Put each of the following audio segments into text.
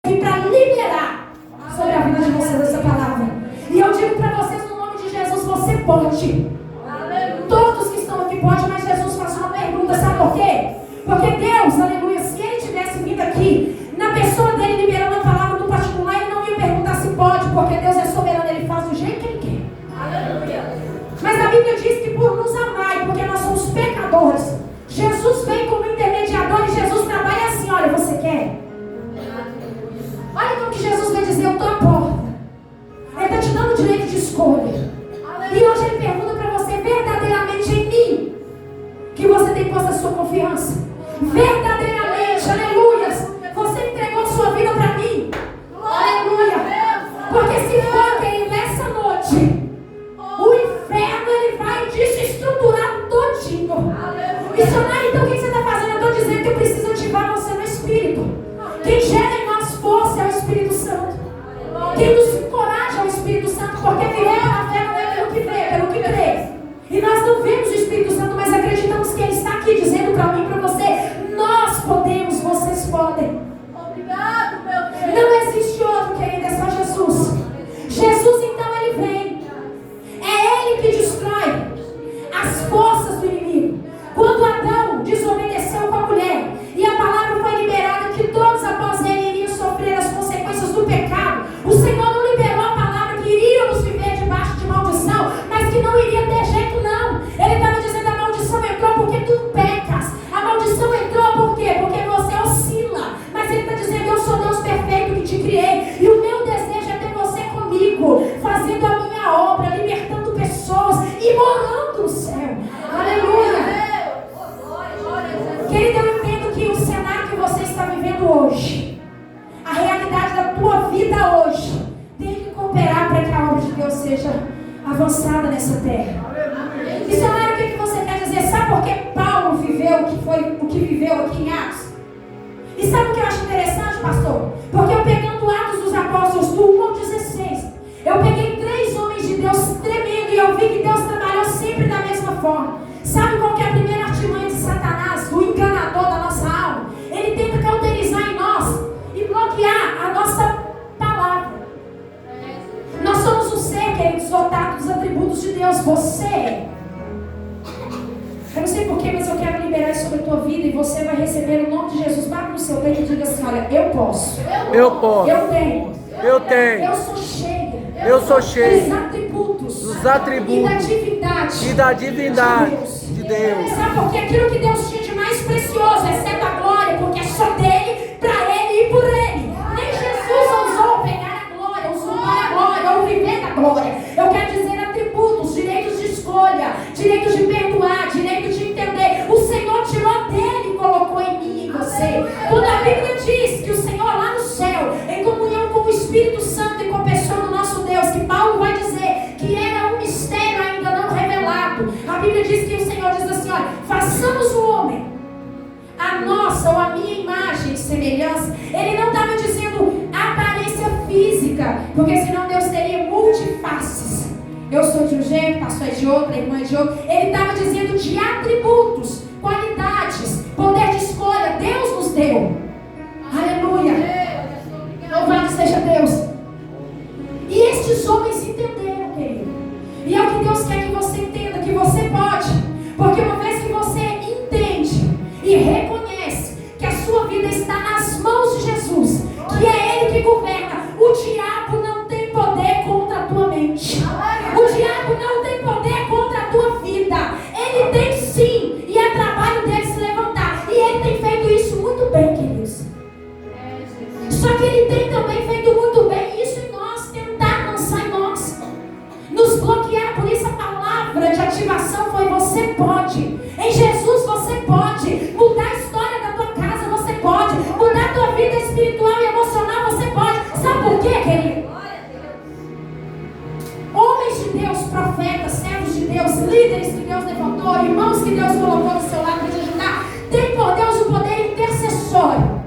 vim para liberar sobre a vida de vocês essa palavra. E eu digo para vocês no nome de Jesus, você pode. Todos que estão aqui podem, mas Jesus faz uma pergunta, sabe por quê? Porque Deus, aleluia, se Ele tivesse vindo aqui, na pessoa dele liberando a palavra do particular, Ele não ia perguntar se pode, porque Deus é soberano, Ele faz do jeito que Ele quer. Aleluia. Mas a Bíblia diz que por nos amar, porque nós somos pecadores, Jesus vem como intermediador e Jesus trabalha assim, olha, você quer? Olha como que Jesus vai dizer, eu estou à porta. Ele está te dando o direito de escolha. E hoje Ele pergunta para você, verdadeiramente em mim, que você tem posto a sua confiança? Verdadeiramente, aleluia, você entregou sua vida para mim? Aleluia. Porque se for, querido, nessa noite, o inferno ele vai desestruturar todinho. Missionário, então o que você está fazendo? Eu estou dizendo que eu preciso ativar você no Espírito. Quem gera em nós força é o Espírito Santo. Quem nos encoraja é o Espírito Santo, porque viver pela fé não é pelo que vê, pelo que crê. E nós não vemos o Espírito Santo, mas acreditamos que Ele está aqui dizendo para mim e para você, nós podemos, vocês podem. Obrigado, meu Deus. Não existe outro, querido, é só Jesus. Jesus, então, Ele vem. É Ele que destrói as forças do inimigo. Quando Adão desobedeceu com a mulher, e a palavra foi liberada que todos após ele iriam sofrer as consequências do pecado, o Senhor não liberou a palavra que iríamos viver debaixo de maldição, mas que não iria ter jeito não. Ele estava dizendo, a maldição entrou porque tu pecas. A maldição entrou por quê? Porque você oscila. Mas Ele está dizendo, eu sou Deus perfeito que te criei, e o meu desejo é ter você comigo, fazendo a minha obra, libertando pessoas e morando no céu. Aleluia. Querido, eu entendo que o cenário que você está vivendo hoje, a realidade da tua vida hoje, tem que cooperar para que a obra de Deus seja avançada nessa terra. Missionário, o que você quer dizer? Sabe por que Paulo viveu o que viveu aqui em Atos? E sabe o que eu acho interessante, pastor? Porque eu pegando Atos dos Apóstolos do 1 ao 16, eu peguei 3 homens de Deus tremendo e eu vi que Deus trabalhou sempre da mesma forma. Sabe qual que é a primeira artimanha de Satanás, o enganador da nossa alma? Ele tenta cauterizar em nós e bloquear a nossa palavra. Nós somos um ser, queridos, dotado dos atributos de Deus. Você é. Eu não sei porquê, mas eu quero liberar isso sobre a tua vida e você vai receber o nome de Jesus. Bate no seu peito e diga assim, olha, eu posso. Eu posso. Eu tenho. Eu tenho. Eu sou cheia. Eu sou cheio Dos atributos e da divindade de Deus. Sabe por quê? Aquilo que Deus tinha de mais precioso, exceto a glória, porque é só dele, para ele e por ele. Nem Jesus ousou pegar a glória, usurpar a glória ou viver da glória. Eu quero dizer atributos, direitos de escolha, direitos de perdoar, direito de entender. O Senhor tirou dele e colocou em mim e em você. Quando a Bíblia diz que o Senhor lá no céu, em comunhão com o Espírito Santo e com a pessoa do nosso Deus, que Paulo vai dizer que era um mistério ainda não revelado. A Bíblia diz que o Senhor diz assim, olha, façamos o homem a nossa ou a minha imagem e semelhança. Ele não estava dizendo aparência física, porque senão Deus teria multifaces. Eu sou de um jeito, pastor é de outro, a irmã é de outro. Ele estava dizendo de atributos, qualidades, poder de escolha. Deus nos deu. Aleluia. Louvado seja Deus. E estes homens entenderam, querido. E é o que Deus quer que você entenda, que você pode. Porque uma vez que você entende e reconhece que a sua vida está nas mãos de Jesus, que é Ele que governa, o diabo não tem poder contra a tua mente. O diabo não tem poder contra a tua vida. Ele tem sim, e é trabalho dele se levantar. E ele tem feito isso muito bem, queridos. Só que ele tem também feito muito bem isso em nós, tentar lançar em nós, nos bloquear. Por isso a palavra de ativação foi: você pode. Em Jesus você pode mudar a história da tua casa, você pode mudar a tua vida espiritual e emocional, você pode. Sabe por quê, querido? Homens de Deus, profetas, servos de Deus, líderes que Deus levantou, irmãos que Deus colocou no seu lado para te ajudar, tem por Deus o poder intercessório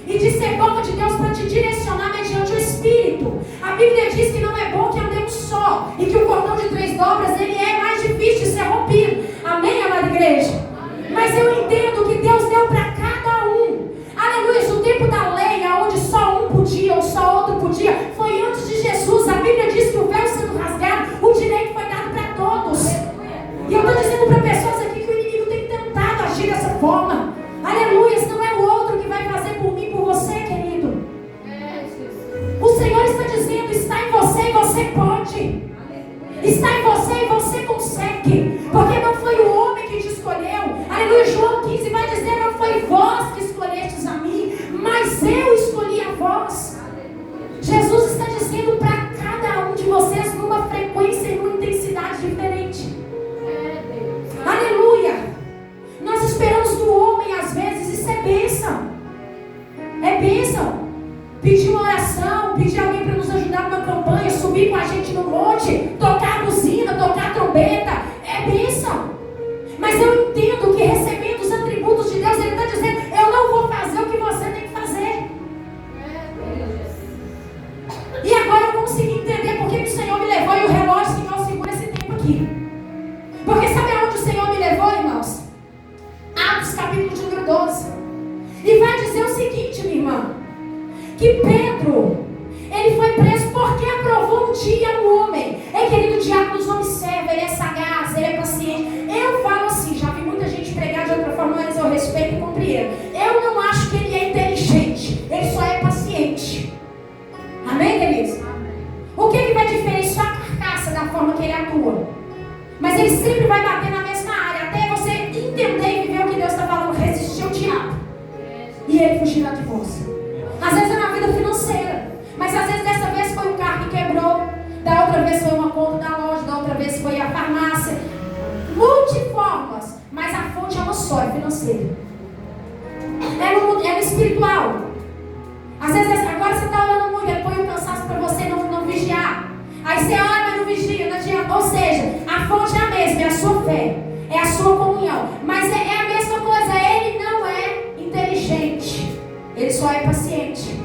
e de ser boca de Deus para te direcionar mediante o Espírito. A Bíblia diz que não é bom que andemos só e que o cordão de 3 dobras ele é mais difícil de ser rompido. Amém, amada igreja? Amém. Mas eu entendo que Deus deu para cada um. Aleluia, no tempo da lei, onde só um podia pode. Está em você e você consegue. Porque não foi o homem que te escolheu. Aleluia, João 15 vai dizer: não foi vós que escolhestes a mim, mas eu escolhi a vós. Jesus está dizendo para cada um de vocês numa frequência e numa intensidade diferente. Aleluia. Nós esperamos do homem às vezes, isso é bênção. É bênção. Pedir uma oração, pedir alguém para nos ajudar numa campanha, subir com a gente no monte, tocar a buzina, tocar a trombeta, é bênção. Mas eu entendo que recebendo os atributos de Deus, Ele está dizendo: eu não vou fazer o que você tem que fazer. E agora eu consegui entender por que o Senhor me levou, e o relógio, Senhor, segura esse tempo aqui. Porque sabe aonde o Senhor me levou, irmãos? Atos capítulo de número 12. E vai dizer o seguinte, minha irmã, que Pedro, ele foi preso porque aprovou um dia um homem. Querido, o diabo nos observa, ele é sagaz, ele é paciente. Eu falo assim, já vi muita gente pregar de outra forma, mas eu respeito e compreendo. Eu não acho que ele é inteligente, ele só é paciente. Amém, queridos? O que vai diferenciar a carcaça da forma que ele atua? Mas ele sempre vai bater na mesma área, até você entender e viver o que Deus está falando, resistir ao diabo. E ele fugirá de você. Às vezes é na vida financeira, mas às vezes dessa vez foi um carro que quebrou, da outra vez foi uma conta da loja, da outra vez foi a farmácia. Multiformas, mas a fonte é uma só, é financeira. É no espiritual. Às vezes agora você está orando muito, ele põe um cansaço para você não vigiar. Aí você ora, mas não vigia, não adianta. Ou seja, a fonte é a mesma, é a sua fé, é a sua comunhão. Mas é a mesma coisa, ele não é inteligente, ele só é paciente.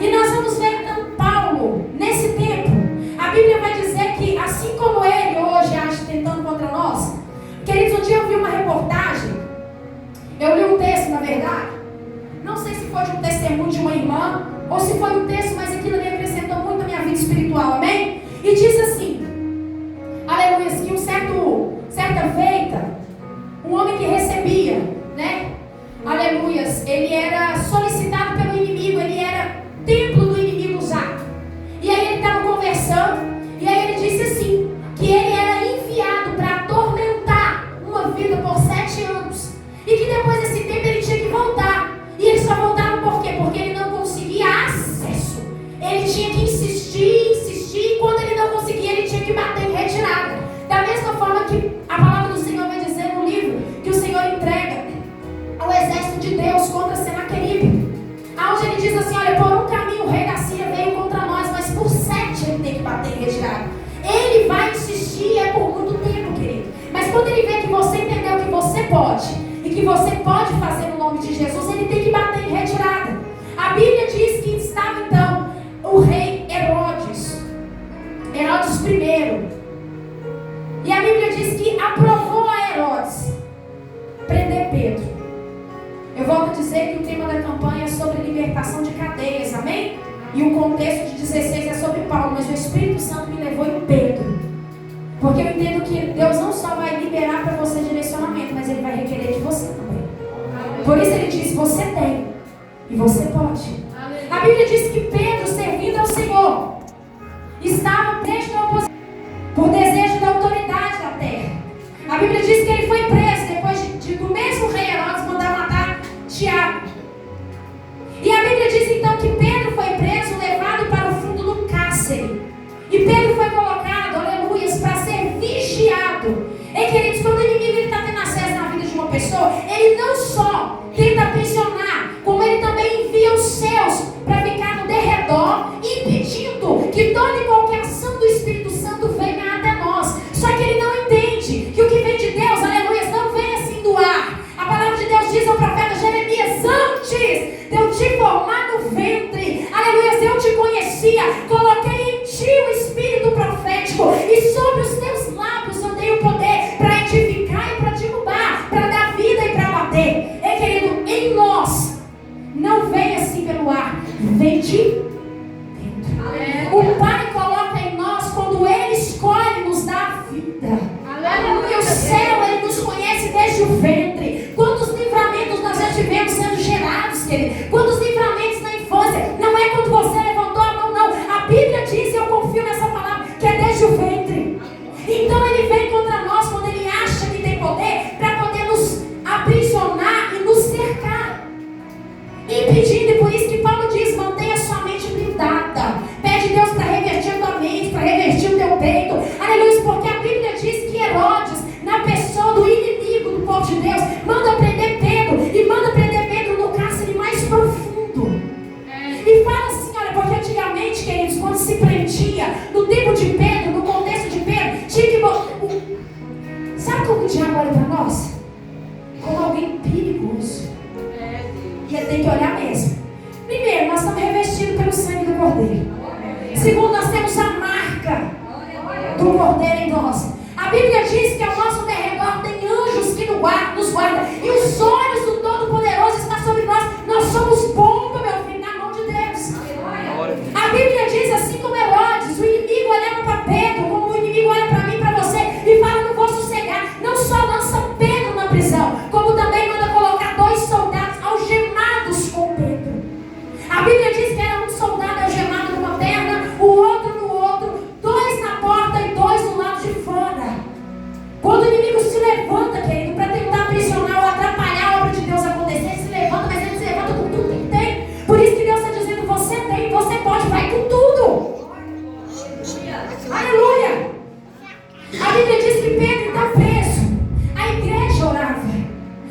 E nós vamos ver então Paulo, nesse tempo, a Bíblia vai dizer que assim como ele hoje age tentando contra nós. Queridos, um dia eu vi uma reportagem, eu li um texto na verdade, não sei se foi de um testemunho de uma irmã, ou se foi um texto, mas aquilo ali acrescentou muito na minha vida espiritual, amém? E diz assim, aleluia, que certa feita, um homem que recebia, né? Aleluias, ele era solicitado pelo inimigo, ele era templo do inimigo usado. E aí ele estava conversando, e aí ele disse assim, que ele era enviado para atormentar uma vida por 7 anos. E que depois desse tempo ele tinha que voltar. E ele só voltava por quê? Porque ele não conseguia acesso. Ele tinha que insistir, e quando ele não conseguia, ele tinha que bater em retirada. Da mesma forma que a palavra do Senhor vai dizer no livro, que o Senhor entrega ao exército de Deus contra Senaqueribe, aonde ele diz assim, olha, por um caminho o rei da Síria veio contra nós, mas por 7 ele tem que bater em retirada. Ele vai insistir, é por muito tempo, querido. Mas quando ele vê que você entendeu que você pode, e que você pode fazer no nome de Jesus, ele tem que bater em retirada. A Bíblia diz que estava então o rei Herodes I. E a Bíblia diz que aprovou a Herodes prender Pedro. Eu volto a dizer que o tema da campanha é sobre libertação de cadeias, amém? E o contexto de 16 é sobre Paulo, mas o Espírito Santo me levou em Pedro. Porque eu entendo que Deus não só vai liberar para você direcionamento, mas Ele vai requerer de você também. Por isso Ele diz, você tem e você pode. A Bíblia diz que Pedro, servindo ao Senhor, estava preso na oposição, por desejo da autoridade da terra. A Bíblia diz que ele foi preso depois do mesmo rei Herodes mandar matar Tiago. E a Bíblia diz então que Pedro foi preso, levado para o fundo do cárcere. E Pedro foi colocado, aleluias, para ser vigiado. E queridos, quando o inimigo está tendo acesso na vida de uma pessoa, ele não só tenta aprisionar, como ele também envia os seus para ficar no derredor, impedindo que toda e qualquer ação do Espírito Santo venha até nós. Só que ele não entende que o que vem de Deus, aleluia, não vem assim do ar. A palavra de Deus diz ao profeta Jeremias, antes de eu te formar no ventre, aleluia, eu te conhecia, coloquei em ti o Espírito profético, e sobre os teus lábios eu dei o poder para edificar e para derrubar, para dar vida e para bater. É, querido, em nós não vem assim pelo ar, vem de dentro. O Pai coloca em nós quando Ele escolhe nos dar vida. Aleluia. O céu, Ele nos conhece desde o ventre. Quantos livramentos nós já tivemos sendo gerados, querido? Quantos livramentos na infância? Não é quando você levantou a mão, não. A Bíblia diz, e eu confio nessa palavra, que é desde repetia. No tempo de Pedro, no contexto de Pedro, tinha que... Sabe como o diabo olha para nós? Como alguém perigoso. E ele tem que olhar mesmo. Primeiro, nós estamos revestidos pelo sangue do Cordeiro. Segundo, nós temos a marca do Cordeiro em nós. A Bíblia diz que ao nosso derredor tem anjos que nos guardam. E os olhos do Todo-Poderoso estão sobre nós. Nós somos bomba, meu filho, na mão de Deus. A Bíblia diz, assim como Herodes, o inimigo olhava para Pedro, como o inimigo olha para mim e para você, e fala: não vou sossegar. Não só lança Pedro na prisão, como também manda colocar 2 soldados algemados com Pedro. A Bíblia diz que era um soldado algemado numa perna, o outro no outro, 2 na porta e 2 do lado de fora. Quando o inimigo se levanta, querido, para tentar aprisionar ou atrapalhar a obra de Deus acontecer, ele se levanta, mas ele se levanta com tudo que tem. Por isso que Deus está dizendo: você tem, você pode, vai com tudo. Aleluia! A Bíblia diz que Pedro está preso. A igreja orava,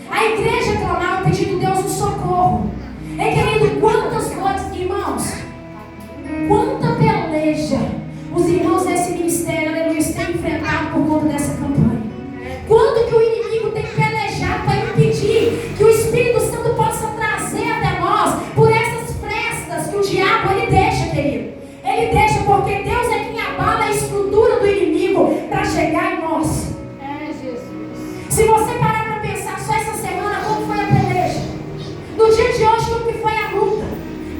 a igreja clamava pedindo a Deus um socorro. Querido, quantas noites, irmãos, quanta peleja os irmãos desse ministério, aleluia, têm enfrentado por conta dessa campanha. Quanto que o inimigo tem pelejado para impedir que o Espírito Santo possa trazer até nós por essas frestas que o diabo ele deixa, querido. Ele deixa porque Deus é quem abala a estrutura do inimigo para chegar em nós. Jesus. Se você parar para pensar só essa semana, como foi a peleja? No dia de hoje, como que foi a luta?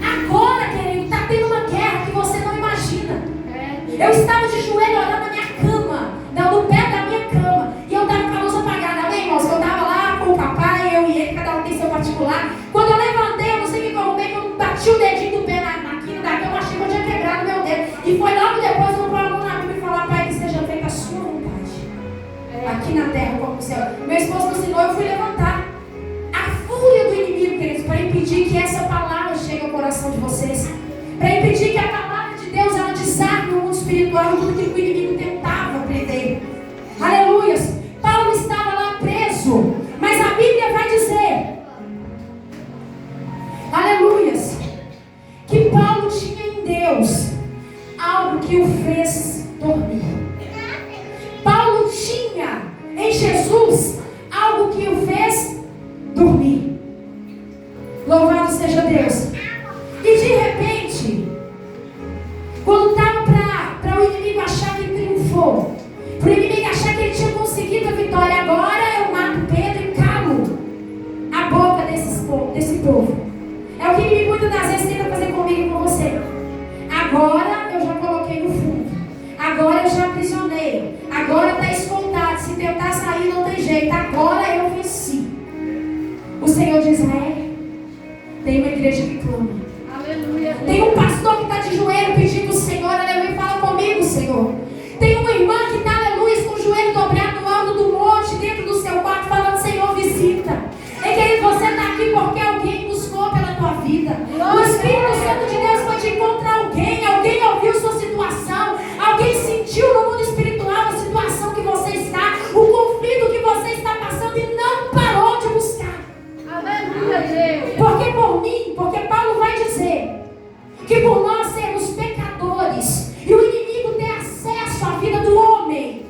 Agora, querido, está tendo uma guerra que você não imagina. Eu estava de joelho orando na minha cama, no pé da minha cama, e eu estava com a luz apagada, amém, irmãos? Eu estava lá com o papai, eu e ele, cada um tem seu particular. Quando eu levantei, eu não sei o que eu arrumei, quando eu bati o dedinho do pé na quina da cama, eu achei que eu tinha quebrado meu dedo. E foi logo depois eu vou a mão na Bíblia e falar: Pai, que seja feita a sua vontade, aqui na terra como no céu. Meu esposo me ensinou, eu fui levantar. A fúria do inimigo, queridos, para impedir que essa palavra chegue ao coração de vocês, para impedir que a palavra de Deus ela desarme no mundo espiritual tudo aquilo que o inimigo tentava prender. Aleluias! Paulo estava lá preso, mas a Bíblia vai dizer, aleluias, que Paulo tinha em Deus algo que o fez dormir. Paulo tinha em Jesus algo que o fez dormir. Louvado seja Deus. E de repente, quando estava para o inimigo achar que ele triunfou, para o inimigo achar que ele tinha conseguido a vitória, agora eu mato Pedro e calo a boca desse povo. É o que o inimigo muitas das vezes tenta fazer comigo e com você. Agora eu já coloquei no fundo, agora eu já aprisionei, agora está escoltado, se tentar sair não tem jeito, agora eu venci. O Senhor diz: tem uma igreja que clama. Aleluia. Tem um pastor que está de joelho pedindo: Senhor, aleluia, fala comigo, Senhor. Tem uma irmã que está, aleluia, com o joelho dobrado no alto do monte, dentro do seu quarto, falando: Senhor, visita. Querido, você está aqui porque alguém buscou pela tua vida. O Espírito Santo de Deus foi de encontrar alguém ouviu sua situação, alguém sentiu no mundo espiritual a situação que você está, o conflito que você está passando e não parou de buscar. Aleluia, Deus. Porque Paulo vai dizer que por nós sermos pecadores e o inimigo ter acesso à vida do homem,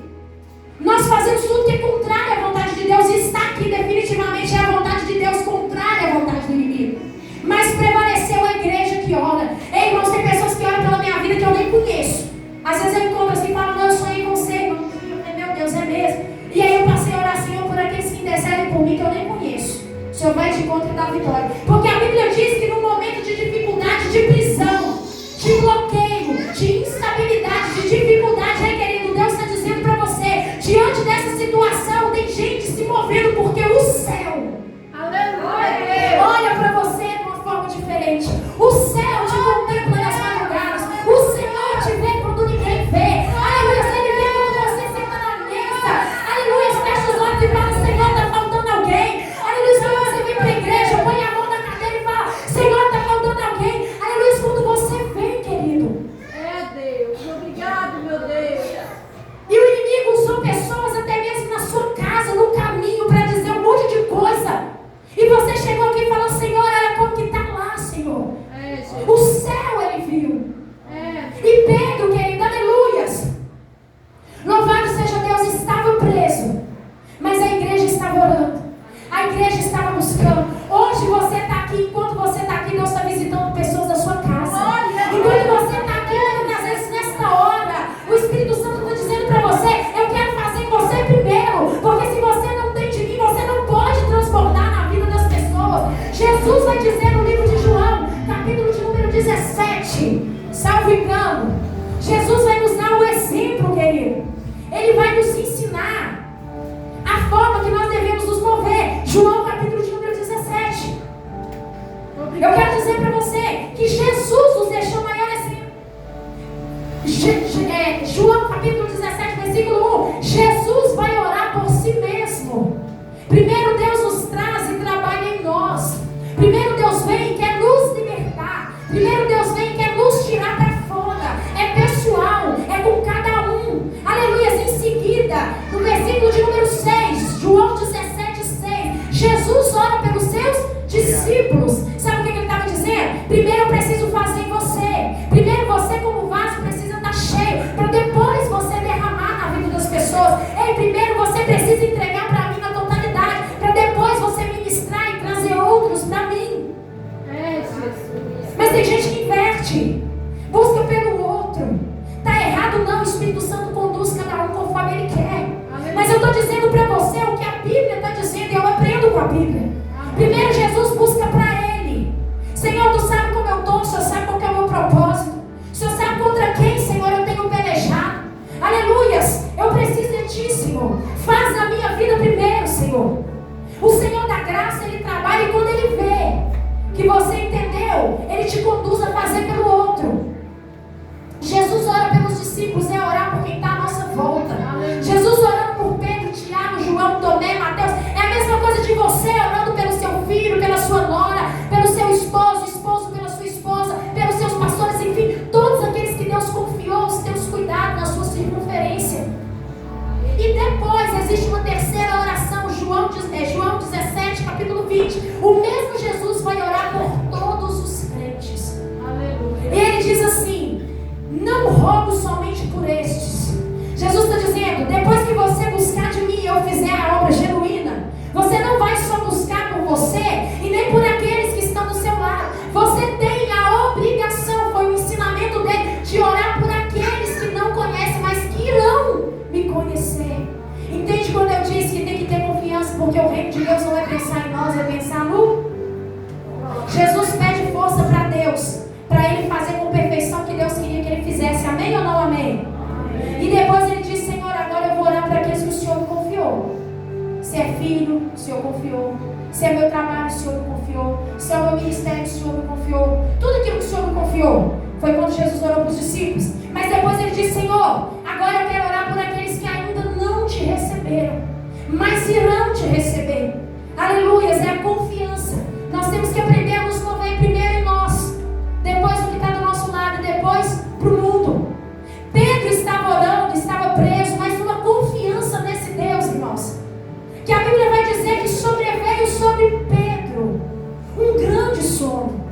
nós fazemos tudo que é contrário à vontade de Deus, e está aqui definitivamente é a vontade de Deus contrária à vontade do inimigo. Mas prevaleceu a igreja que ora. Ei, irmãos, tem pessoas que oram pela minha vida que eu nem conheço. Às vezes eu encontro assim e falo: não, eu sonhei com você, irmão. Meu Deus, é mesmo. E aí eu passei a orar: Senhor, por aqueles que intercedem por mim que eu nem conheço. O Senhor vai de conta e dá vitória. Porque a Bíblia diz que no momento de dificuldade, de prisão, de bloqueio, de instabilidade, de dificuldade, querido, Deus está dizendo para você: diante dessa situação, tem gente se movendo, porque o céu, Aleluia. olha para você de uma forma diferente. O céu te contempla nas madrugadas. O Senhor te vê quando ninguém vê. Aleluia, Ele vê quando você senta na mesa. Aleluia, fecha os olhos e fala: Senhor, está faltando alguém. Aleluia, quando você vem para a igreja, põe a mão na cadeira e fala: Senhor, está faltando alguém. Aleluia, quando você vem, querido. Deus. Obrigado, meu Deus. E o inimigo usou pessoas até mesmo na sua casa, no caminho, para dizer um monte de coisa. E você chegou aqui e falou: Senhor, olha como que está lá, Senhor. O céu ele viu. E Pedro, 17, salvo engano, Jesus vai nos dar um exemplo, querido. Ele vai nos ensinar a forma que nós devemos nos mover. João capítulo de número 17. Eu quero dizer para você que Jesus nos deixou maior exemplo. João capítulo 17, versículo 1. Jesus vai orar por si mesmo. Primeiro Deus nos traz e trabalha em nós. Primeiro Deus vem e quer nos libertar. Primeiro Deus vem e quer nos tirar para fora. É pessoal, é com cada um. Aleluia. Em seguida, no versículo de número 6, João 17, 6, Jesus ora pelos seus discípulos. Sabe o que ele estava dizendo? Primeiro eu preciso fazer em você. Primeiro você como vaso precisa estar cheio, para depois você derramar na vida das pessoas. Ei, primeiro você precisa entregar para mim na totalidade, para depois você ministrar e trazer outros para mim. Mas tem gente que inverte, busca pelo outro. Está errado não, o Espírito Santo conduz cada um conforme ele quer. Mas eu estou dizendo para você o que a Bíblia está dizendo, e eu aprendo com a Bíblia. Primeiro Jesus busca para ele. Senhor, tu sabe como eu estou, o Senhor sabe qual que é o meu propósito. O Senhor sabe contra quem, Senhor, eu tenho pelejado. Aleluias, eu preciso de ti, Senhor. Faz na minha vida primeiro, Senhor. O Senhor da graça, ele trabalha, e quando ele vê que você entendeu, ele te conduz a fazer pelo outro. Jesus ora pelos discípulos, é orar por quem está à nossa volta. Jesus orando por Pedro, Tiago, João, Tomé, Mateus. É a mesma coisa de você orando pelo seu filho, pela sua nora, pelo seu esposo, esposo pela sua esposa, pelos seus pastores, enfim, todos aqueles que Deus confiou os teus cuidados na sua circunferência. E depois existe uma terceira oração, João 17, capítulo 20. O mesmo Jesus vai orar por todos os crentes. Aleluia. E ele diz assim: não rogo somente por estes. Jesus está dizendo, depois que você buscar de mim e eu fizer a obra genuína, você não vai só buscar por você e nem por aqueles que estão do seu lado. Você tem a obrigação, foi o ensinamento dele, de orar por aqueles que não conhecem, mas que irão me conhecer. Entende quando eu disse que tem que ter confiança, porque o reino de Deus não é pensar em nós, é pensar no... Jesus pede força para Deus, para ele fazer com perfeição que Deus queria que ele fizesse. Amém ou não amém? E depois ele diz: Senhor, agora eu vou orar para aqueles que o Senhor me confiou. Se é filho, o Senhor confiou. Se é meu trabalho, o Senhor me confiou. Se é o meu ministério, o Senhor me confiou. Tudo aquilo que o Senhor me confiou. Foi quando Jesus orou para os discípulos. Mas depois ele diz: Senhor, agora eu quero orar por aqueles que ainda não te receberam, mas irão te receber. Aleluias, é a confiança. Nós temos que aprender a nos mover primeiro em nós, depois o que está do nosso lado, e depois para o mundo. Pedro estava orando, estava preso, mas numa confiança nesse Deus, irmãos, que a Bíblia vai dizer que sobreveio sobre Pedro um grande sono.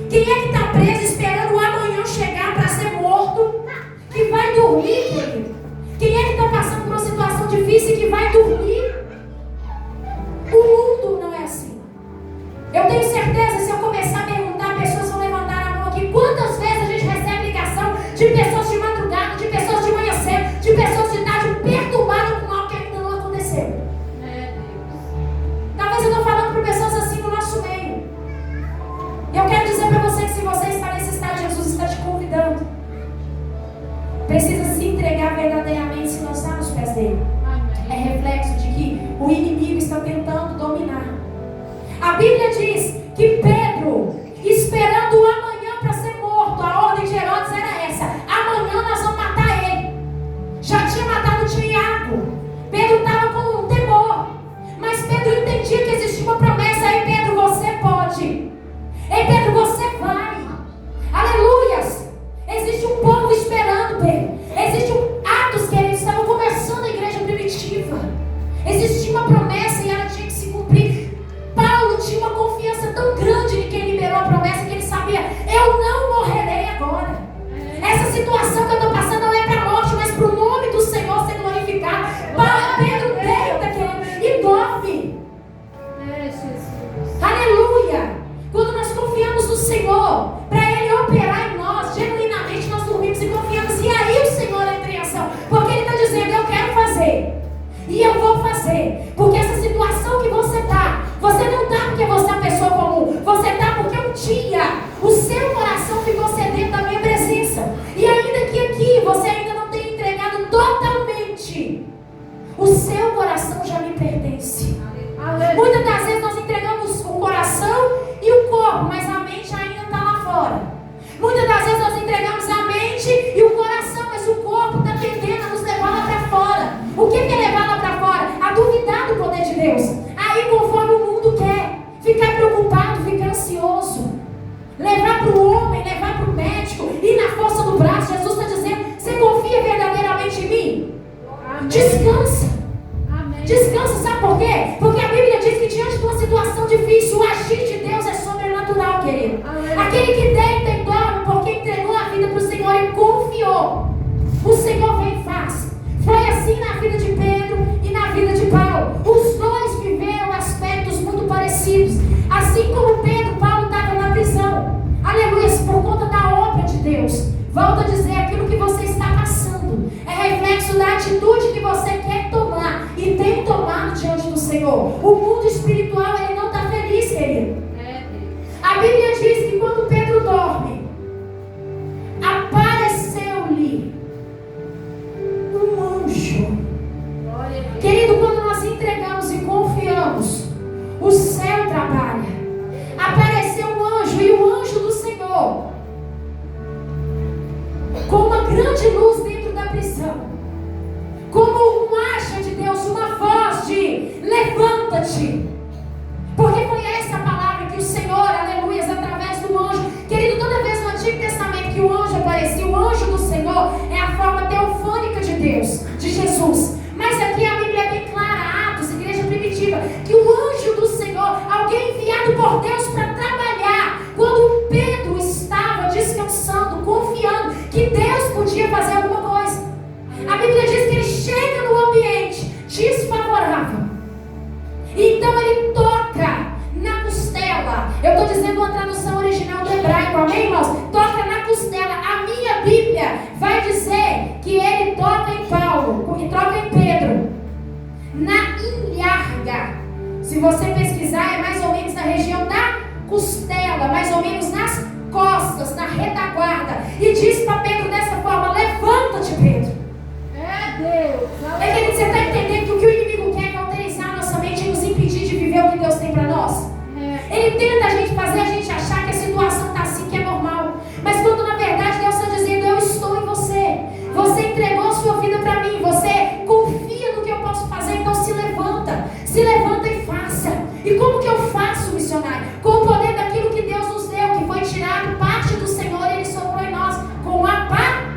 Quem é que está preso esperando o amanhã chegar para ser morto, que vai dormir, querido? Quem é que está passando por uma situação difícil e que vai dormir? O mundo não é assim. Eu tenho certeza, se eu começar a perguntar, pessoas vão levantar a mão aqui. Quantas vezes a gente recebe ligação de pessoas de madrugada, de pessoas de manhã cedo, de pessoas de tarde perturbadas com algo que ainda não aconteceu? Talvez eu estou falando para pessoas assim no nosso meio. Eu quero dizer para você que se você está nesse estado, Jesus está te convidando. Precisa se entregar verdadeiramente, se lançar nos pés dele. É reflexo de que o inimigo está tentando dominar. A Bíblia diz que Pedro, esperando o amanhã para ser morto, a ordem de Herodes era essa: amanhã nós vamos matar ele. Já tinha matado Tiago. Pedro estava com um temor, mas Pedro entendia que existia uma promessa. Ei, Pedro, você pode. Ei, Pedro, você vai. Aleluias. Existe um povo esperando, Pedro. Existe Atos, queridos, estavam começando a igreja primitiva. O que é levar lá para fora? A duvidar do poder de Deus. Aí conforme o mundo quer, ficar preocupado, ficar ansioso. Levar para o homem, levar para o médico, ir na força do braço. Jesus está dizendo, você confia verdadeiramente em mim? Amém. Descansa. Amém. Descansa, sabe por quê? Porque a Bíblia diz que diante de uma situação difícil, o agir de Deus é sobrenatural, querido. Amém. Aquele que deita e dorme porque entregou a vida para o Senhor e confiou. O Senhor vem e faz. Foi assim na vida de Pedro e na vida de Paulo. Os dois viveram aspectos muito parecidos. Assim como Pedro, Paulo estava na prisão. Aleluia, por conta da obra de Deus. Volto a dizer, aquilo que você está passando é reflexo da atitude que você quer tomar e tem tomado diante do Senhor. O mundo espiritual, ele não está feliz, querido. A Bíblia diz que quando Pedro dorme, apareceu-lhe um anjo. Querido, quando nós entregamos e confiamos, o céu trabalha. Apareceu um anjo, e o anjo do Senhor, com uma grande luz dentro da prisão, como um acha de Deus, uma voz de levanta-te. Porque foi essa a palavra que o Senhor, aleluia, através do anjo. Querido, toda vez no Antigo Testamento que o anjo aparecia, o anjo do Senhor é a forma teofânica de Deus, de Jesus. Mas aqui a Bíblia é bem clara, Atos, igreja primitiva, que o anjo do Senhor, alguém enviado por Deus para trabalhar, quando Pedro estava descansando, confiando que Deus podia fazer alguma coisa. A Bíblia diz que ele chega no ambiente desfavorável. Então ele toca na costela. Eu estou dizendo uma tradução original do hebraico, amém, irmãos? Toca na costela. A minha Bíblia vai dizer que ele toca em Paulo e toca em Pedro na ilharga. Se você pesquisar, é mais ou menos na região da costela, mais ou menos nas costas, na retaguarda. E diz para Pedro dessa forma: levanta-te, Pedro. É Deus. Querido, você está entendendo que o que o inimigo quer é cauterizar a nossa mente e nos impedir de viver o que Deus tem para nós? Ele tenta a gente fazer a gente achar que a situação está assim, que é normal. Mas quando na verdade Deus está dizendo: eu estou em você. Você entregou a sua vida para mim. Você confia no que eu posso fazer. Então se levanta e faça. E como que eu faço, missionário? Com o poder daquilo que Deus nos deu, que foi tirado parte do Senhor e Ele soprou em nós com a palavra.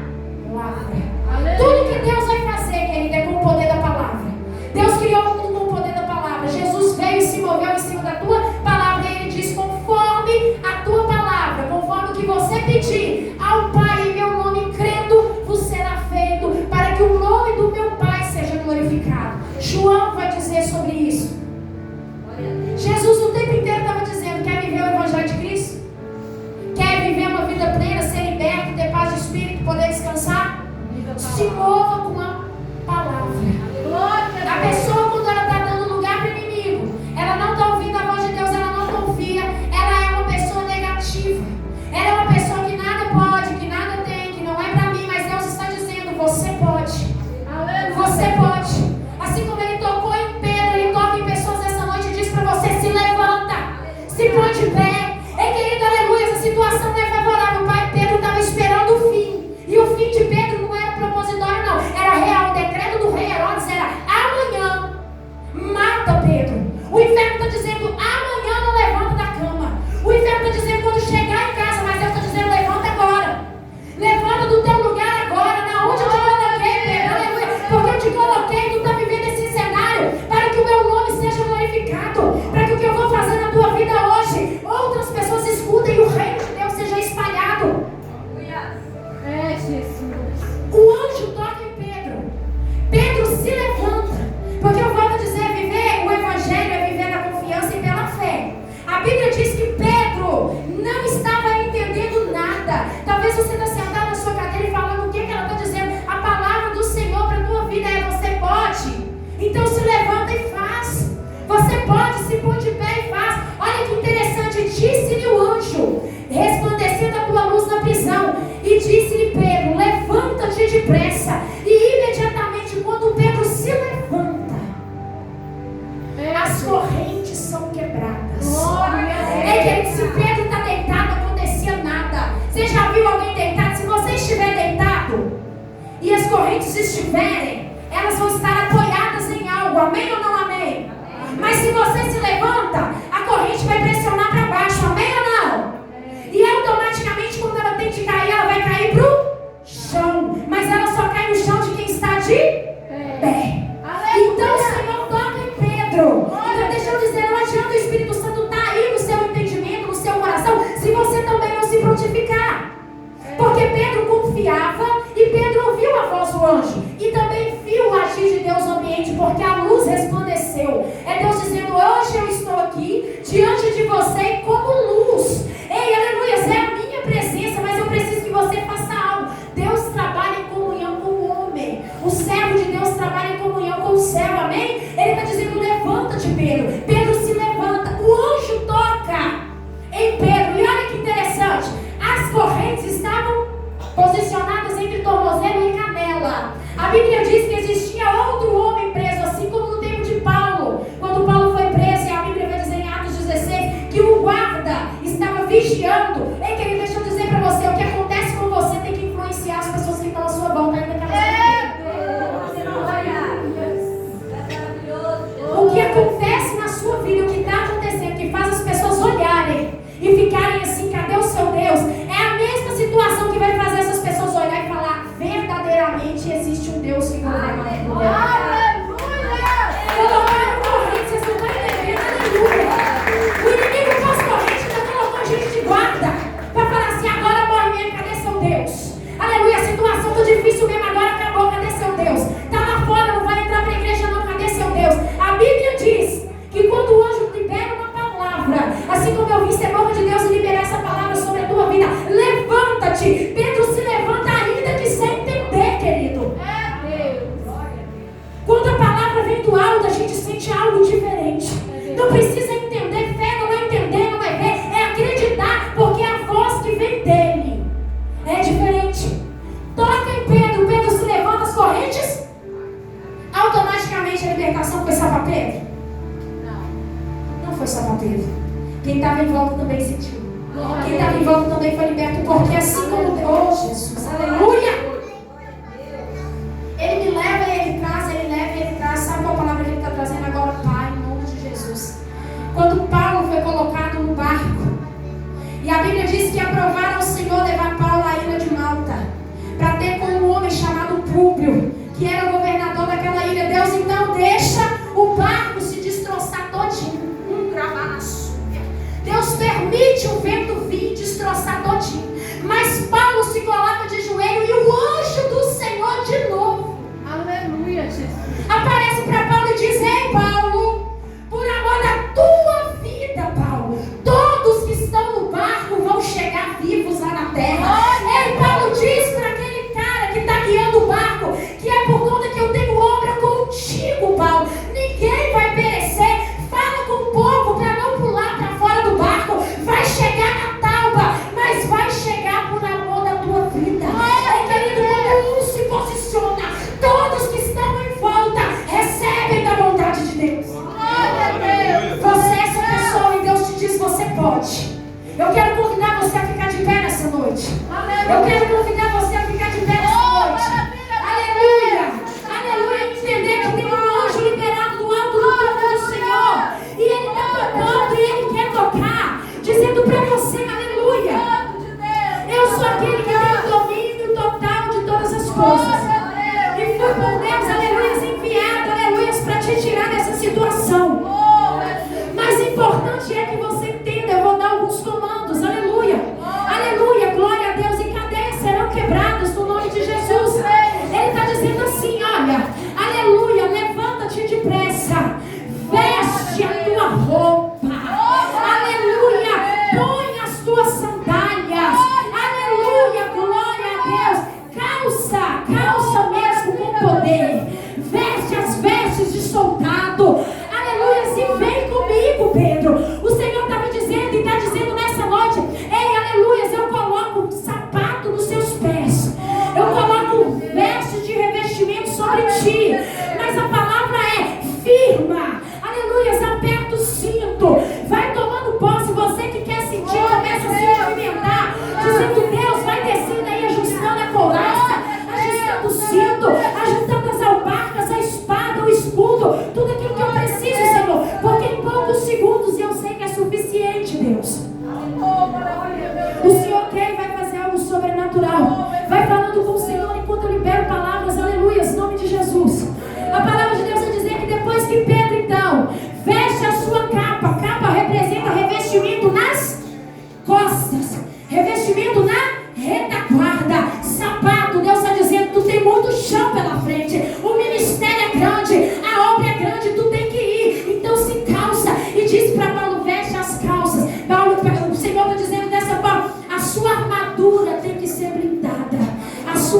Tudo que Deus vai fazer, querido, é com o poder da palavra. Deus criou o mundo com o poder da palavra. Jesus veio e se moveu em cima da tua palavra. E Ele diz: conforme a tua palavra, conforme o que você pedir ao Pai em meu nome, crendo, vos será feito, para que o nome do meu Pai seja glorificado. João vai dizer sobre isso. Jesus o tempo inteiro estava dizendo: quer viver o Evangelho de Cristo? Quer viver uma vida plena, ser liberto, ter paz de espírito, poder descansar? Se mova com a palavra. A pessoa, quando ela está dando lugar para o inimigo, ela não está ouvindo a voz de Deus, ela não confia, ela é uma pessoa negativa. Ela é uma pessoa que nada pode, que nada tem, que não é para mim, mas Deus está dizendo: você pode. Você pode. Assim como Ele tocou em Pedro, Ele toca em pessoas essa noite e diz para você: se levanta, se põe de pé. Ei, querido, aleluia, essa situação não é favorável. O pai Pedro estava esperando o fim. E o fim de Pedro não era propositório, não. Era real. O decreto do rei Herodes era: amanhã mata Pedro. O inferno está dizendo: amanhã não levanta da cama. O inferno está dizendo quando chegar em casa, mas Deus está dizendo: levanta agora. Levanta do teu lugar agora, na onde eu te coloquei, Pedro. Aleluia. Porque eu te coloquei, tu está vivendo esse cenário para que o meu nome seja glorificado, para que o que eu vou fazer na tua vida hoje, outras pessoas escutem e o reino de Deus seja espalhado. É Jesus. O anjo toca em Pedro. Pedro se levanta. Porque eu volto a dizer, viver o Evangelho é viver na confiança e pela fé. A Bíblia diz que Pedro não estava entendendo nada. Talvez você está sentado na sua cadeira e falando: o que ela está dizendo? A palavra do Senhor para a tua vida é: você pode. Então se levanta e faz. Você pode, se põe de pé e faz. Olha que interessante, disse-lhe o anjo, resplandecendo a tua luz na prisão. E disse-lhe Pedro: levanta-te depressa. E imediatamente quando Pedro se levanta, confiava e Pedro ouviu a voz do anjo e também viu o agir de Deus no ambiente, porque a luz resplandeceu. É Deus dizendo: hoje eu estou aqui diante de você como luz. Ei, aleluia, é a minha presença, mas eu preciso que você faça algo. Deus trabalha em comunhão com o homem. O servo de Deus trabalha em comunhão com o servo, amém? Ele está dizendo: levanta-te, Pedro. Pedro se levanta, o anjo toca em Pedro. E olha que interessante, as correntes estavam posicionadas entre tornozelo e canela. A Bíblia diz que existia outro homem preso, assim como no tempo de Paulo. Quando Paulo foi preso, e a Bíblia vai dizer em Atos 16 que o guarda estava vigiando. Ei, querido, deixa eu dizer para você: o que acontece com você tem que influenciar as pessoas que estão à sua volta, ainda que elas não. O que acontece na sua vida, o que está acontecendo, que faz as pessoas olharem e ficarem assim: cadê o seu Deus? É a mesma situação que vai fazer essas pessoas olhar e falar: verdadeiramente existe um Deus que governa a vida. Colocaram corrente, vocês não estão entendendo, aleluia. O inimigo com as correntes ainda colocou gente de guarda para falar assim: agora morre mesmo, cadê seu Deus? Aleluia, a situação está difícil mesmo, agora acabou, cadê seu Deus? Está lá fora, não vai entrar para a igreja não, cadê seu Deus? A Bíblia diz que quando o anjo libera uma palavra, assim como eu vi ser boca de Deus e liberar essa palavra sobre a tua vida, levanta-te. Pedro se levanta ainda que sem entender, querido. Quando a palavra vem do alto, a gente sente algo diferente. Não precisa entender, fé não é entender, não é ver, é acreditar, porque a voz que vem dele é diferente. Toca em Pedro, Pedro se levanta, as correntes, automaticamente a libertação foi só para Pedro? Não foi só para Pedro. Quem estava em volta também sentiu. Quem estava em volta também foi liberto, porque assim como Deus, oh Jesus, aleluia! Ele me leva e ele traz, ele leva e ele traz. Sabe qual palavra que ele está trazendo agora? Pai, em nome de Jesus. Quando Paulo foi colocado no barco, e a Bíblia diz que aprovaram ao Senhor levar Paulo à ilha de Malta, para ter com um homem chamado Públio, que era o governador daquela ilha. Deus então deixa o barco se destroçar todinho, gravar na sua. Deus permite o vento vir e destroçar todinho. Mas Paulo se coloca de joelho e o anjo do Senhor de novo. Aleluia, Jesus. Aparece para Paulo e diz: ei, Paulo, por amor da tua vida, Paulo, todos que estão no barco vão chegar vivos lá na terra. Ei, Paulo diz para aquele cara que está guiando o barco que é por conta que eu tenho obra contigo, Paulo. Ninguém vai perecer. Fala com o povo para não pular para fora do barco. Vai chegar na tauba, mas vai chegar por amor da tua vida. Ei, querido, quando um se posiciona, todos que estão em volta recebem da vontade de Deus. Você é essa pessoa e Deus te diz: você pode. Eu quero convidar você a ficar de pé nessa noite. Eu quero convidar você a ficar de pé nessa noite. Aleluia, aleluia. Entender que tem um anjo liberado do alto do trono do Senhor, e ele está tocando e ele quer tocar, dizendo para você: aleluia, eu sou aquele que tem o domínio total de todas as coisas, e fui por Deus, aleluia, enviado, aleluia, para te tirar dessa situação. Mas importante é que você entenda. Eu vou dar alguns comandos, aleluia, aleluia, glória a Deus, e cadeias serão quebradas no nome de Jesus. Ele está dizendo assim: olha, aleluia, levanta-te depressa, veste a tua roupa, aleluia, põe as tuas sandálias, aleluia, glória a Deus, calça mesmo com poder, veste as vestes de soldado, aleluia, se vem comigo, Pedro. O Senhor está me dizendo e está dizendo nessa noite: ei, aleluia, eu coloco sapato nos seus pés, eu coloco vestes de revestimento sobre ti, mas a palavra é: firma, aleluia, aperta o cinto, vai tomando posse. Você que quer sentir, começa a se movimentar, dizendo: Deus, vai descendo aí, ajustando a couraça, ajustando o cinto, ajustando as alparcas, a espada, o escudo, tudo aquilo que eu preciso, Senhor, porque em poucos segundos eu sei que é suficiente, Deus. O Senhor quer e vai fazer algo sobrenatural. Vai falando com o Senhor enquanto eu libero palavras, aleluia, em nome de Jesus. A palavra de Deus vai dizer que depois que Pedro então veste a sua capa, capa representa revestimento nas costas, revestimento na retaguarda, sapato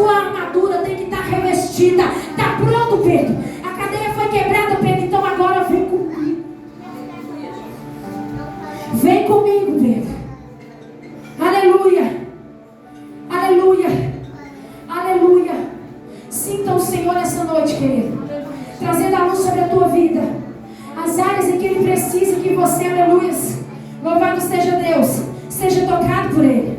tua armadura tem que estar revestida. Está pronto, Pedro. A cadeia foi quebrada, Pedro. Então agora vem comigo. Vem comigo, Pedro. Aleluia. Aleluia. Aleluia. Sinta o Senhor nessa noite, querido, trazendo a luz sobre a tua vida, as áreas em que Ele precisa que você, aleluia, louvado seja Deus, seja tocado por Ele.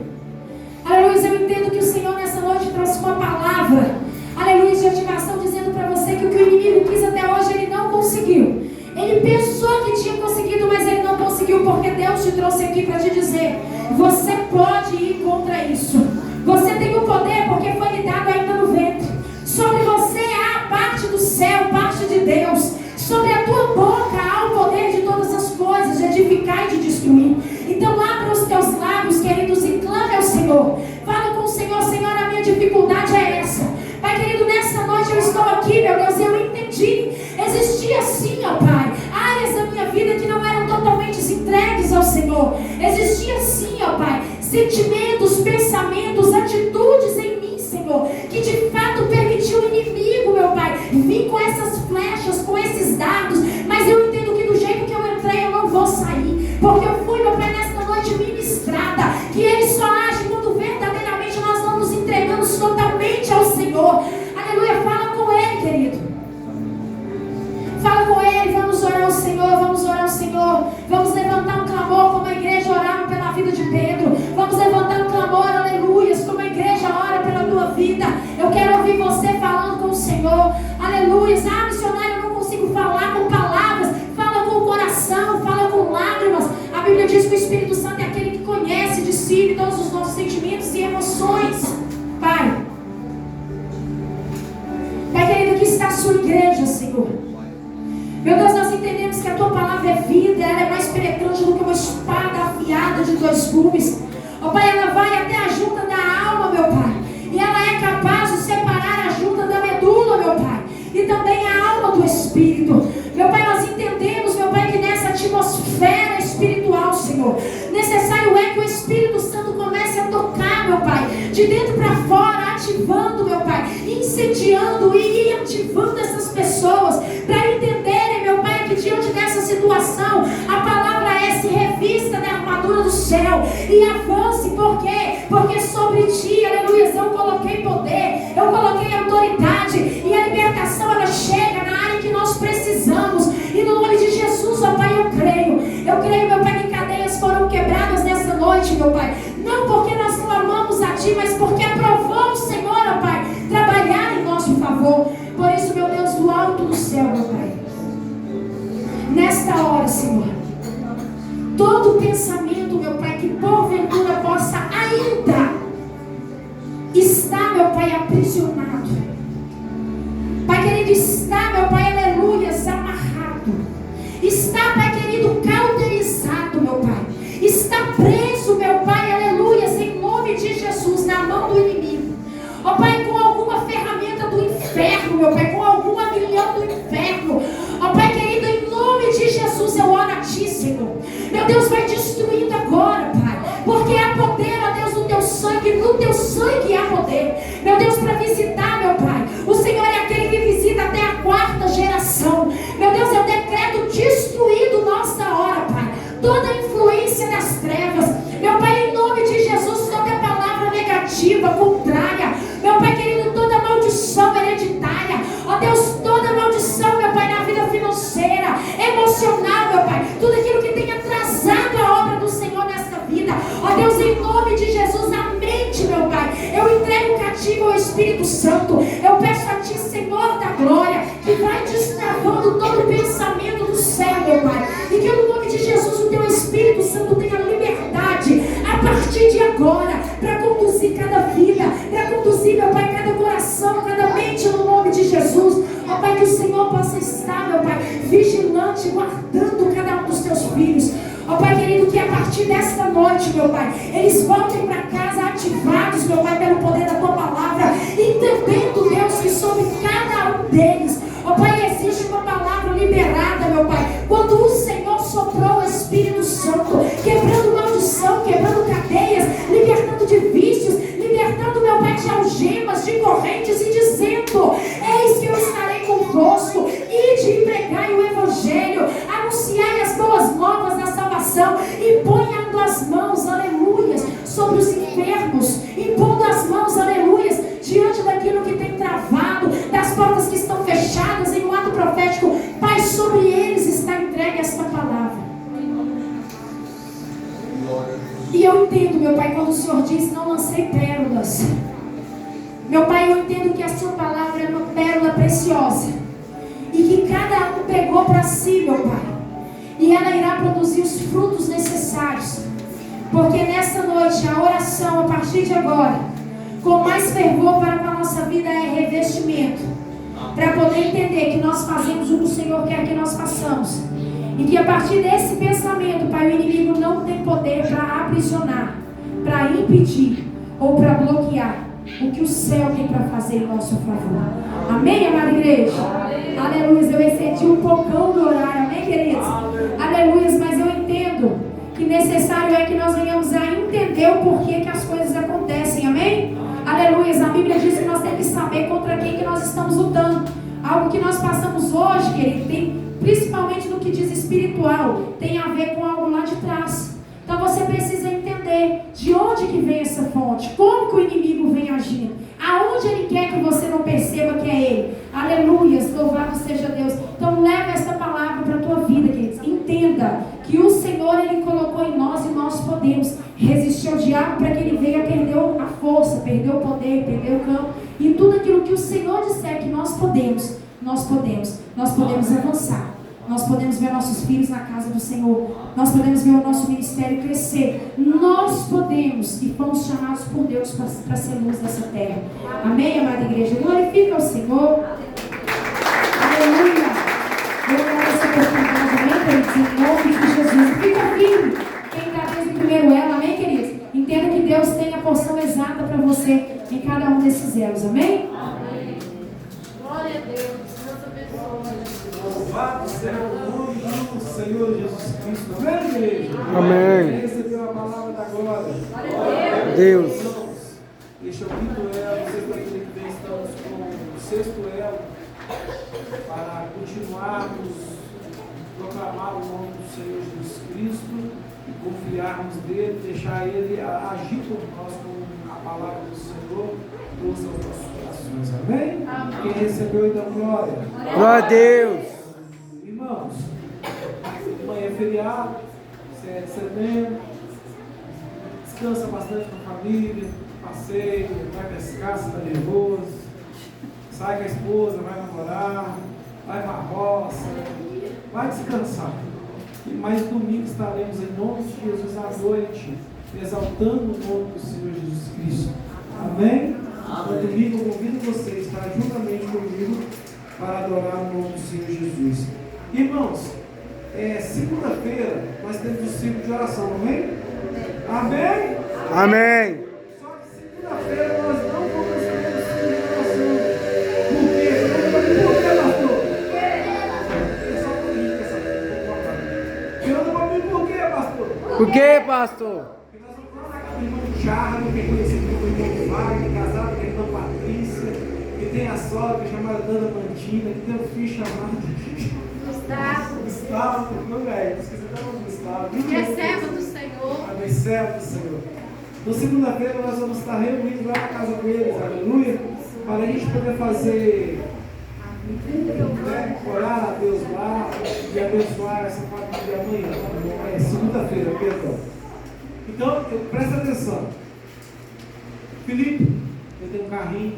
Aleluia, eu entendo que o Senhor nessa noite trouxe uma palavra, aleluia, de ativação, dizendo para você que o que o inimigo quis até hoje, ele não conseguiu. Ele pensou que tinha conseguido, mas ele não conseguiu, porque Deus te trouxe aqui para te dizer: você pode ir contra isso. Você tem o poder, porque foi lhe dado ainda no ventre. Sobre você há parte do céu, parte de Deus. Sobre a tua boca há o poder de todas as coisas, de edificar e de destruir. Então abra os teus lábios, queridos, e clame ao Senhor. Fala com o Senhor: Senhor, a minha dificuldade é essa. Pai querido, nessa noite eu estou aqui, meu Deus, e eu entendi. Existia sim, ó Pai, áreas da minha vida que não eram totalmente entregues ao Senhor. Existia sim, ó Pai, sentimentos, pensamentos, atitudes em mim, Senhor, que de fato permitiu o inimigo, meu Pai, vir com essas flechas, com esses dardos. Mas eu entendo que do jeito que eu entrei eu não vou sair, porque eu fui, meu Pai, nesta noite ministrada, que Ele só age quando verdadeiramente nós não nos entregamos totalmente ao Senhor. Aleluia, fala com Ele, querido. Fala com Ele, vamos orar ao Senhor, vamos orar ao Senhor. Vamos levantar um clamor como a igreja orava pela vida de Pedro. Vamos levantar um clamor, aleluias, como a igreja ora pela tua vida. Eu quero ouvir você falando com o Senhor. Aleluias. Ah, missionário, eu não consigo falar com palavras. Fala com o coração, fala com lágrimas. A Bíblia diz que o Espírito Santo é aquele que conhece de si todos os nossos sentimentos e emoções. Pai, Pai querido, aqui está a sua igreja, Senhor. Meu Deus, nós entendemos que a tua palavra é vida, ela é mais penetrante do que uma espada afiada de 2 gumes. Ó Pai, ela vai até a junta da alma, meu Pai, e ela é capaz de separar a junta da medula, meu Pai, e também a alma do Espírito. Meu Pai, nós entendemos, meu Pai, que nessa atmosfera espiritual, Senhor, necessário é que o Espírito Santo comece a tocar, meu Pai, de dentro para fora, ativando, meu Pai, incendiando e ativando essas pessoas para entenderem, meu Pai, que diante dessa situação a palavra é: se revista da armadura do céu e avance. Por quê? Porque sobre ti, aleluia, eu coloquei poder, eu coloquei autoridade, e a libertação ela chega na área que nós precisamos. E no nome de Jesus, ó Pai, eu creio, meu Pai, que cadeias foram quebradas nessa noite, meu Pai, não porque nós clamamos a ti, mas porque aprovou o Senhor, ó Pai, trabalhar em nosso favor. Por isso, meu Deus, do alto do céu, meu Pai, nesta hora, Senhor, todo pensamento, meu Pai, que porventura possa ainda estar, meu Pai, aprisionado, Pai querido, está, meu Pai, aleluia, amarrado, está, Pai querido, cauterizado, meu Pai, está preso, meu Pai, aleluia, em nome de Jesus, na mão do inimigo, ó Pai, com alguma ferramenta do inferno, meu Pai, com algum aguilhão do inferno, ó Pai querido, em nome de Jesus eu oro a ti, Senhor. Meu Deus, vai destruindo agora, Pai, porque há poder, ó Deus, no teu sangue há poder, meu Deus, para visitar, meu Pai. O Senhor é aquele que visita até a 4ª geração. Meu Deus, eu decreto destruído nossa hora, Pai, toda influência das trevas, meu Pai, em nome de Jesus, toda palavra negativa, contrária, meu Pai querido, toda maldição hereditária, ó Deus, toda maldição, meu Pai, na vida financeira, emocional, meu Pai, tudo aquilo que tem atrasado a obra do Senhor nesta vida, ó Deus, em nome de Jesus, a mente, meu Pai, eu entrego cativo ao Espírito Santo. Eu peço a ti, Senhor da glória, que vai destravando todo pensamento do céu, meu Pai, e que no nome de Jesus o teu Espírito Santo tenha liberdade a partir de agora para conduzir cada vida, para conduzir, meu Pai, cada coração, cada mente, no nome de Jesus. Ó Pai, que o Senhor possa estar, meu Pai, vigilante, guardando cada um dos teus filhos. Ó Pai querido, que a partir desta noite, meu Pai, eles voltem para casa ativados, meu Pai, pelo poder da tua palavra, entendendo, Deus, que sobre cada um deles, ó Pai, existe uma palavra liberada, meu Pai, quando o Senhor soprou o Espírito Santo, quebrando maldição, quebrando cadeias, libertando de vícios, libertando, meu Pai, de algemas, de correntes e dizendo: eis que eu estarei convosco, ide e pregai o evangelho, anunciai as boas novas da salvação, e ponhando as mãos, aleluias, sobre os enfermos, impondo as mãos, aleluias, diante daquilo que tem travado, das portas que estão fechadas, em um ato profético. Pai, sobre eles está entregue esta palavra. E eu entendo, meu Pai, quando o Senhor diz: não lancei pérolas. Meu Pai, eu entendo que a sua palavra é uma pérola preciosa, e que cada um pegou para si, meu Pai, e ela irá produzir os frutos necessários. Porque nessa noite a oração, a partir de agora, com mais fervor para com a nossa vida, é revestimento, para poder entender que nós fazemos o que o Senhor quer que nós façamos, e que a partir desse pensamento, Pai, o inimigo não tem poder para aprisionar, para impedir ou para bloquear o que o céu tem para fazer em nosso favor. Amém, amada igreja? Aleluia. Eu excedi um poucão do horário, amém, queridos? Aleluia. Mas eu entendo que necessário é que nós venhamos a entender o porquê que as coisas acontecem, amém? Aleluia. A Bíblia diz que nós temos que saber contra quem que nós estamos lutando. Algo que nós passamos hoje, querido, tem, principalmente no que diz espiritual, tem a ver com algo lá de trás. Então você precisa entender de onde que vem essa fonte, como que o inimigo vem agindo, aonde ele quer que você não perceba que é ele. Aleluia, louvado seja Deus. Então leva essa palavra para a tua vida, queridos. Entenda que o Senhor, ele colocou em nós, e nós podemos resistir ao diabo para que ele venha perder a força, perder o poder, perder o campo, e tudo aquilo que o Senhor disser que nós podemos avançar. Nós podemos ver nossos filhos na casa do Senhor. Nós podemos ver o nosso ministério crescer. Nós podemos, e fomos chamados por Deus para ser luz dessa terra. Amém, amada igreja? Glorifica ao Senhor. Aleluia. Eu vou dar essa oportunidade, amém, queridos? Em nome de Jesus. Fica firme. Quem está desde o primeiro elo, amém, queridos? Entenda que Deus tem a porção exata para você em cada um desses elos, amém? Amém. Glória a Deus. Louvado seja o nome do Senhor Jesus Cristo. Amém, igreja? Amém. Recebeu a palavra da glória. Glória a Deus. Este é o quinto elo. Sexta-feira que vem estamos com o sexto elo para continuarmos proclamar o nome do Senhor Jesus Cristo, confiarmos nele, deixar ele agir por nós com a palavra do Senhor, todos os nossos corações. Amém? Amém. Quem recebeu da glória? Glória a Deus. Irmãos, amanhã é feriado, você é de setembro, descansa bastante com a família, passeia, vai pescar, se está nervoso, sai com a esposa, vai namorar, vai para a roça, vai descansar. Mas domingo estaremos em nome de Jesus à noite, exaltando o nome do Senhor Jesus Cristo. Amém? No domingo eu convido vocês para juntamente comigo para adorar o nome do Senhor Jesus. Irmãos, segunda-feira nós temos o ciclo de oração, amém? Amém? Amém. Só que segunda-feira nós não vamos ter o ciclo de oração. Por quê? Por quê, pastor? É só por mim que essa pergunta para mim. Por quê, pastor? Por que, pastor? Porque nós vamos falar daquele irmão Charles, que é conhecido como irmão Wagner, casado com a irmã Patrícia, que tem a sogra chamada Dana Mantina, que tem um filho chamado Gustavo, meu velho, esqueci até o nome do Gustavo. Que é servo do Senhor. Amém, servo do Senhor. Então, segunda-feira nós vamos estar reunidos lá na casa deles, aleluia, para a gente poder fazer, orar a Deus lá e abençoar essa parte de amanhã. Segunda-feira, perdão. Então, presta atenção. Felipe, eu tenho um carrinho.